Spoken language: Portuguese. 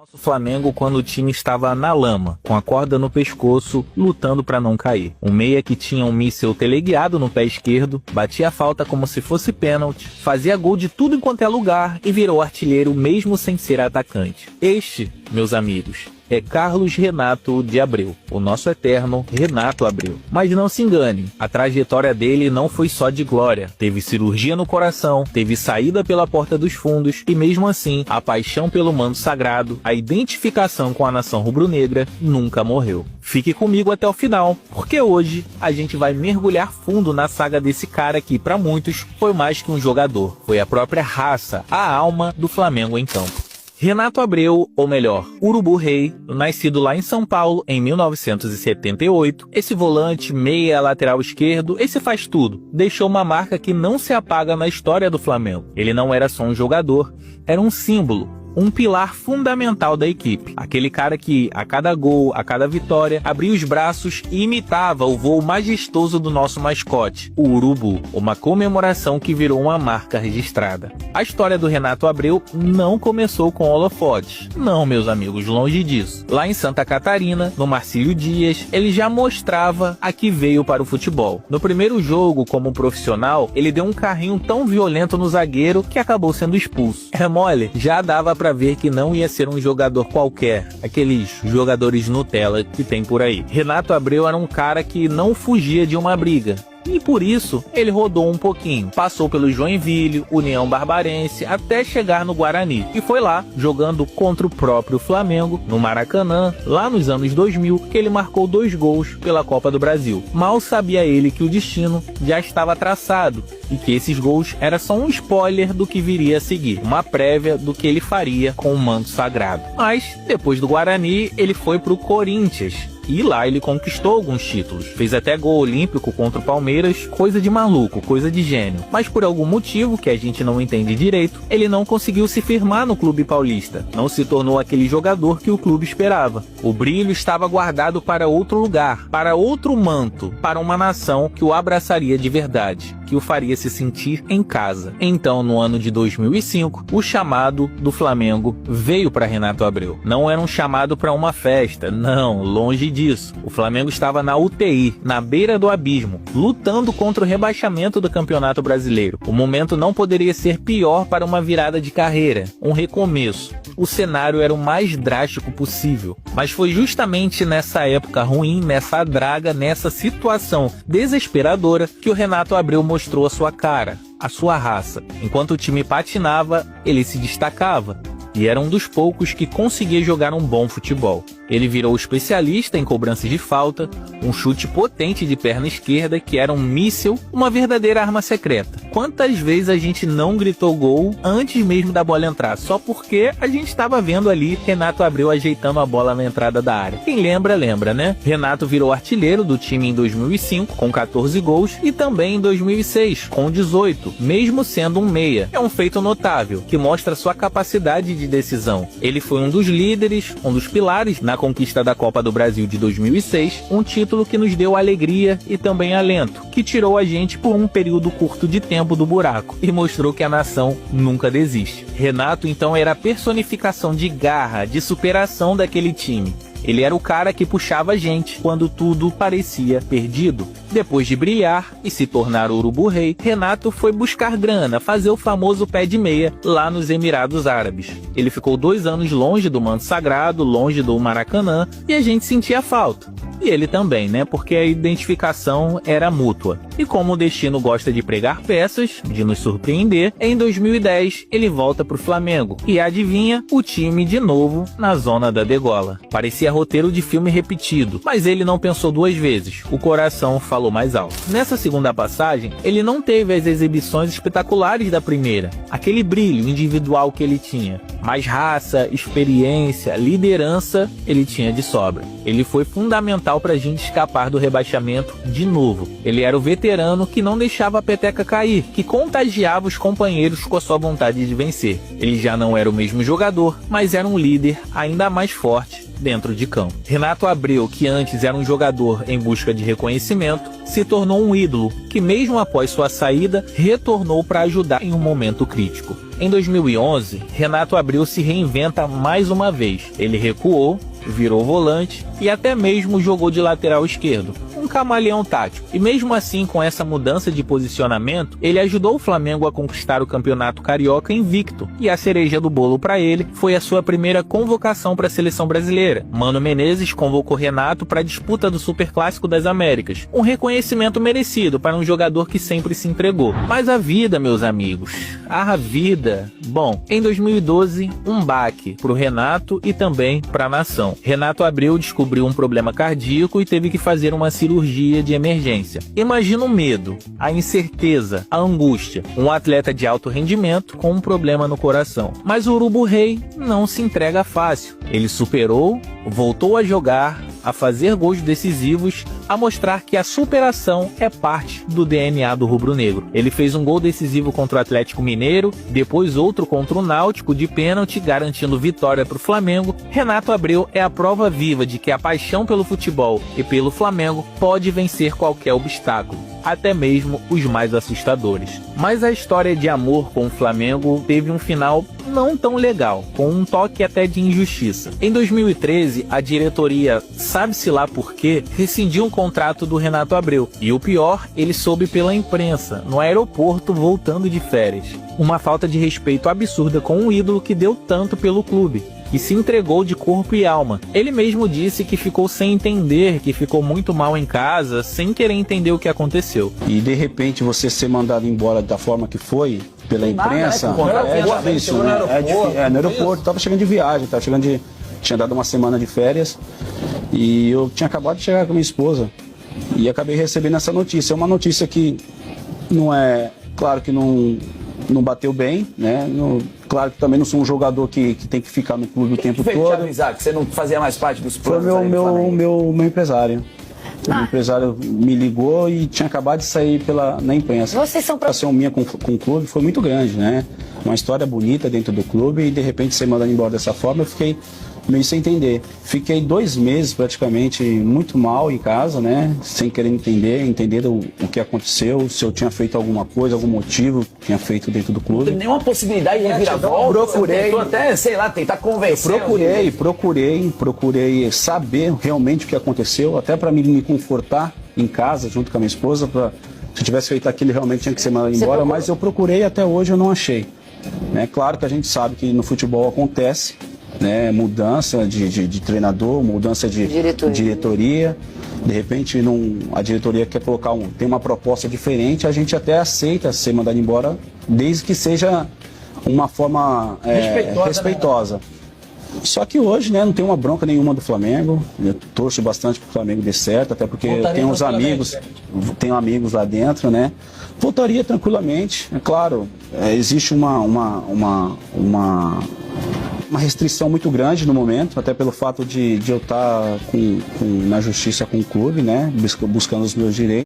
nosso Flamengo quando o time estava na lama, com a corda no pescoço, lutando para não cair. Um meia que tinha um míssil teleguiado no pé esquerdo, batia a falta como se fosse pênalti, fazia gol de tudo enquanto é lugar e virou artilheiro mesmo sem ser atacante. Este, meus amigos, é Carlos Renato de Abreu, o nosso eterno Renato Abreu. Mas não se engane, a trajetória dele não foi só de glória. Teve cirurgia no coração, teve saída pela porta dos fundos e mesmo assim, a paixão pelo manto sagrado, a identificação com a nação rubro-negra nunca morreu. Fique comigo até o final, porque hoje a gente vai mergulhar fundo na saga desse cara que, para muitos, foi mais que um jogador. Foi a própria raça, a alma do Flamengo em campo. Renato Abreu, ou melhor, Urubu Rei, nascido lá em São Paulo em 1978, esse volante, meia, lateral esquerdo, esse faz tudo, deixou uma marca que não se apaga na história do Flamengo. Ele não era só um jogador, era um símbolo, um pilar fundamental da equipe. Aquele cara que, a cada gol, a cada vitória, abria os braços e imitava o voo majestoso do nosso mascote, o Urubu. Uma comemoração que virou uma marca registrada. A história do Renato Abreu não começou com holofotes. Não, meus amigos, longe disso. Lá em Santa Catarina, no Marcílio Dias, ele já mostrava a que veio para o futebol. No primeiro jogo, como profissional, ele deu um carrinho tão violento no zagueiro que acabou sendo expulso. É mole? Já dava para ver que não ia ser um jogador qualquer, aqueles jogadores Nutella que tem por aí. Renato Abreu era um cara que não fugia de uma briga. E por isso, ele rodou um pouquinho. Passou pelo Joinville, União Barbarense, até chegar no Guarani. E foi lá, jogando contra o próprio Flamengo, no Maracanã, lá nos anos 2000, que ele marcou 2 gols pela Copa do Brasil. Mal sabia ele que o destino já estava traçado e que esses gols era só um spoiler do que viria a seguir, uma prévia do que ele faria com o manto sagrado. Mas, depois do Guarani, ele foi pro Corinthians. E lá ele conquistou alguns títulos. Fez até gol olímpico contra o Palmeiras, coisa de maluco, coisa de gênio. Mas por algum motivo, que a gente não entende direito, ele não conseguiu se firmar no clube paulista. Não se tornou aquele jogador que o clube esperava. O brilho estava guardado para outro lugar, para outro manto, para uma nação que o abraçaria de verdade, que o faria se sentir em casa. Então, no ano de 2005, o chamado do Flamengo veio para Renato Abreu. Não era um chamado para uma festa, não, longe disso. O Flamengo estava na UTI, na beira do abismo, lutando contra o rebaixamento do Campeonato Brasileiro. O momento não poderia ser pior para uma virada de carreira, um recomeço. O cenário era o mais drástico possível. Mas foi justamente nessa época ruim, nessa draga, nessa situação desesperadora que o Renato Abreu mostrou a sua cara, a sua raça. Enquanto o time patinava, ele se destacava. E era um dos poucos que conseguia jogar um bom futebol. Ele virou especialista em cobranças de falta, um chute potente de perna esquerda que era um míssil, uma verdadeira arma secreta. Quantas vezes a gente não gritou gol antes mesmo da bola entrar, só porque a gente estava vendo ali Renato Abreu ajeitando a bola na entrada da área. Quem lembra, lembra, né? Renato virou artilheiro do time em 2005, com 14 gols, e também em 2006, com 18, mesmo sendo um meia. É um feito notável, que mostra sua capacidade de decisão. Ele foi um dos líderes, um dos pilares na conquista da Copa do Brasil de 2006, um título que nos deu alegria e também alento, que tirou a gente por um período curto de tempo do buraco e mostrou que a nação nunca desiste. Renato então era a personificação de garra, de superação daquele time. Ele era o cara que puxava a gente quando tudo parecia perdido. Depois de brilhar e se tornar o Urubu Rei, Renato foi buscar grana, fazer o famoso pé de meia lá nos Emirados Árabes. Ele ficou 2 anos longe do manto sagrado, longe do Maracanã, e a gente sentia falta. E ele também, né? Porque a identificação era mútua. E como o destino gosta de pregar peças, de nos surpreender, em 2010 ele volta pro Flamengo. E adivinha, o time de novo na zona da degola. Parecia roteiro de filme repetido, mas ele não pensou 2 vezes. O coração falou mais alto. Nessa segunda passagem, ele não teve as exibições espetaculares da primeira. Aquele brilho individual que ele tinha. Mas raça, experiência, liderança, ele tinha de sobra. Ele foi fundamental pra gente escapar do rebaixamento de novo. Ele era o veterano que não deixava a peteca cair, que contagiava os companheiros com a sua vontade de vencer. Ele já não era o mesmo jogador, mas era um líder ainda mais forte dentro de campo. Renato Abreu, que antes era um jogador em busca de reconhecimento, se tornou um ídolo que, mesmo após sua saída, retornou para ajudar em um momento crítico. Em 2011, Renato Abreu se reinventa mais uma vez. Ele recuou, virou volante e até mesmo jogou de lateral esquerdo, um camaleão tático. E mesmo assim, com essa mudança de posicionamento, ele ajudou o Flamengo a conquistar o Campeonato Carioca invicto. E a cereja do bolo para ele foi a sua primeira convocação para a seleção brasileira. Mano Menezes convocou Renato para a disputa do Superclássico das Américas, um reconhecimento merecido para um jogador que sempre se entregou. Mas a vida, meus amigos, a vida... Bom, em 2012, um baque para o Renato e também para a nação. Renato Abreu descobriu um problema cardíaco e teve que fazer uma cirurgia de emergência. Imagina o medo, a incerteza, a angústia. Um atleta de alto rendimento com um problema no coração. Mas o Urubu Rei não se entrega fácil. Ele superou, voltou a jogar, a fazer gols decisivos, a mostrar que a superação é parte do DNA do rubro-negro. Ele fez um gol decisivo contra o Atlético Mineiro, depois outro contra o Náutico de pênalti, garantindo vitória para o Flamengo. Renato Abreu é a prova viva de que a paixão pelo futebol e pelo Flamengo pode vencer qualquer obstáculo, até mesmo os mais assustadores. Mas a história de amor com o Flamengo teve um final não tão legal, com um toque até de injustiça. Em 2013, a diretoria, sabe-se lá por quê, rescindiu um contrato do Renato Abreu. E o pior, ele soube pela imprensa, no aeroporto voltando de férias. Uma falta de respeito absurda com um ídolo que deu tanto pelo clube, que se entregou de corpo e alma. Ele mesmo disse que ficou sem entender, que ficou muito mal em casa, sem querer entender o que aconteceu. E de repente você ser mandado embora da forma que foi, pela imprensa, no aeroporto, tava chegando de viagem, tinha dado uma semana de férias, e eu tinha acabado de chegar com minha esposa, e acabei recebendo essa notícia. É uma notícia que não é, claro que não bateu bem, né? Claro que também não sou um jogador que tem que ficar no clube o tempo todo. Te avisar que você não fazia mais parte dos planos? Foi meu empresário. O empresário me ligou e tinha acabado de sair na imprensa. Vocês são... A preocupação minha com o clube foi muito grande, né? Uma história bonita dentro do clube e de repente ser mandado embora dessa forma, eu fiquei meio sem entender. Fiquei 2 meses praticamente muito mal em casa, né? Sem querer entender o que aconteceu, se eu tinha feito alguma coisa, algum motivo que tinha feito dentro do clube. Nenhuma possibilidade de reviravolta? Procurei. Tentou até, sei lá, tentar convencer. Procurei saber realmente o que aconteceu, até para me confortar em casa, junto com a minha esposa, se eu tivesse feito aquilo, realmente tinha que ser mandado embora, mas eu procurei, até hoje eu não achei. É claro que a gente sabe que no futebol acontece, né, mudança de treinador, mudança de diretoria. De repente a diretoria quer tem uma proposta diferente, a gente até aceita ser mandado embora, desde que seja uma forma respeitosa. Né? Só que hoje, né, não tem uma bronca nenhuma do Flamengo. Eu torço bastante para o Flamengo dê certo, até porque tenho amigos lá dentro, né? Voltaria tranquilamente. É claro, existe uma restrição muito grande no momento, até pelo fato de eu estar na justiça com o clube, né, buscando os meus direitos.